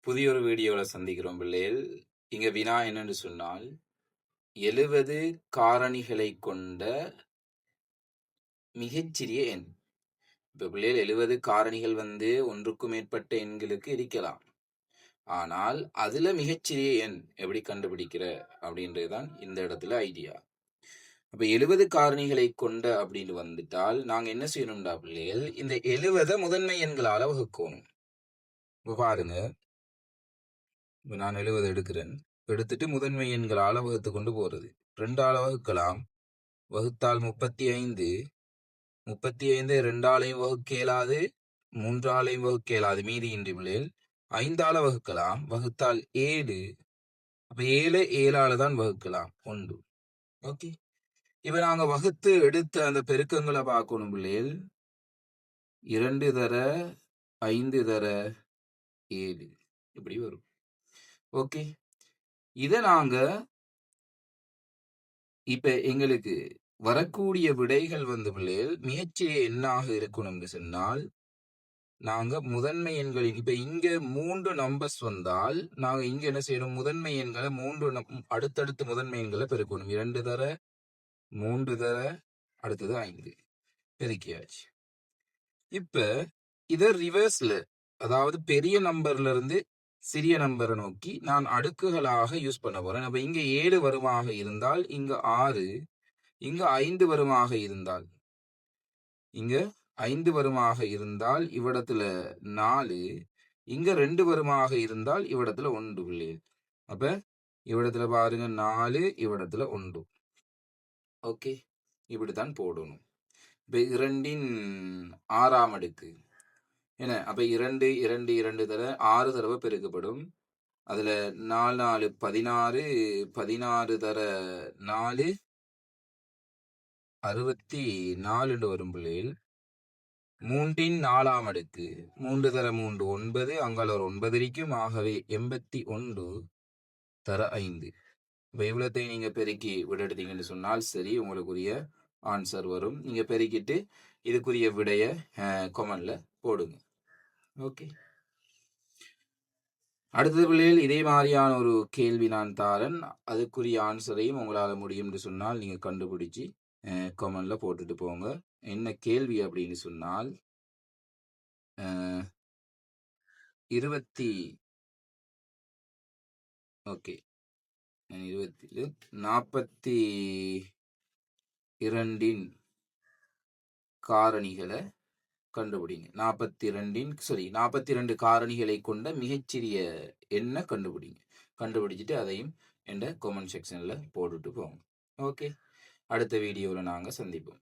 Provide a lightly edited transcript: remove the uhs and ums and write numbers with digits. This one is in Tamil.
புதிய ஒரு வீடியோவில் சந்திக்கிறோம் பிள்ளைகள். இங்க வினா என்னன்னு சொன்னால் 70 காரணிகளை கொண்ட மிகச்சிறிய எண். இப்ப பிள்ளைகள் 70 காரணிகள் ஒன்றுக்கும் மேற்பட்ட எண்களுக்கு இருக்கலாம். ஆனால் அதுல மிகச்சிறிய எண் எப்படி கண்டுபிடிக்கிற அப்படின்றதுதான் இந்த இடத்துல ஐடியா. அப்ப 70 காரணிகளை கொண்ட அப்படின்னு வந்துட்டால் நாங்க என்ன செய்யணும்டா பிள்ளைகள், இந்த 70 முதன்மை எண்களால வகுக்கணும். இப்ப பாருங்க, இப்போ நான் 70 எடுக்கிறேன். எடுத்துட்டு முதன்மை எண்களால் வகுத்து கொண்டு போகிறது. 2ஆல் வகுக்கலாம். வகுத்தால் 35. 35 2ஆலையும் வகுக்க இயலாது, 3ஆலையும் வகுக்க இயலாது, மீதியின்றி பிள்ளைகள் 5ஆல வகுக்கலாம். வகுத்தால் 7. அப்ப 7 7ஆல தான் வகுக்கலாம் 1. ஓகே, இப்ப நாங்க வகுத்து எடுத்த அந்த பெருக்கங்களை பார்க்கணும் பிள்ளைகள். 2 தர 5 தர 7 இப்படி வரும். ஓகே, இதை நாங்க இப்ப எங்களுக்கு வரக்கூடிய விடைகள் பிள்ளைகள் மிகச்சிறிய எண்ணாக இருக்கணும்னு சொன்னால் நாங்க முதன்மை எண்களின் இப்ப இங்க 3 நம்பர்ஸ் வந்தால் நாங்க இங்க என்ன செய்யணும், முதன்மை எண்களை 3 அடுத்தடுத்து முதன்மை எண்களை பெருக்கணும். 2 தர 3 தர அடுத்தது 5 பெருக்கியாச்சு. இப்ப இத ரிவர்ஸ்ல, அதாவது பெரிய நம்பர்ல இருந்து சிறிய நம்பரை நோக்கி நான் அடுக்குகளாக யூஸ் பண்ண போறேன். அப்ப இங்க 7 வருமாக இருந்தால் இங்க 6, இங்க 5 வருமாக இருந்தால் இங்க 5 வருமாக இருந்தால் இவ்விடத்துல 4, இங்க 2 வருமாக இருந்தால் இவ்விடத்துல 1 பிள்ளைகள். அப்ப இவ்விடத்துல பாருங்க 4, இவ்விடத்துல 1. ஓகே, இப்படித்தான் போடணும். இப்ப 2இன் 6ஆம் அடுக்கு என்ன, அப்ப 2 2 2 தர 6 தடவை பெருக்கப்படும். அதுல 4 4 16, 16 தர 4 64 வரும் பிள்ளைகள். 3இன் 4ஆம் அடுக்கு 3 தர 3 9, அங்கால ஒரு 9 இருக்கும். ஆகவே 81 தர 5. இப்ப இவ்வளத்தை நீங்க பெருக்கி விடெடுத்தீங்கன்னு சொன்னால் சரி, உங்களுக்குரிய ஆன்சர் வரும். நீங்க பெருக்கிட்டு இதுக்குரிய விடைய கொமெண்ட்ல போடுங்க. ஓகே, அடுத்தது பிள்ளைகள் இதே மாதிரியான ஒரு கேள்வி நான் தாரன். அதுக்குரிய ஆன்சரையும் உங்களால் முடியும்னு சொன்னால் நீங்க கண்டுபிடிச்சு கொமெண்ட்ல போட்டுட்டு போங்க. என்ன கேள்வி அப்படின்னு சொன்னால் 42இன் காரணிகளை கண்டுபிடிங்க. 42 காரணிகளை கொண்ட மிகச்சிறிய எண்ணை கண்டுபிடிங்க. கண்டுபிடிச்சிட்டு அதையும் என்ற கமெண்ட் செக்ஷன்ல போட்டுட்டு போங்க. ஓகே, அடுத்த வீடியோவில் நாங்கள் சந்திப்போம்.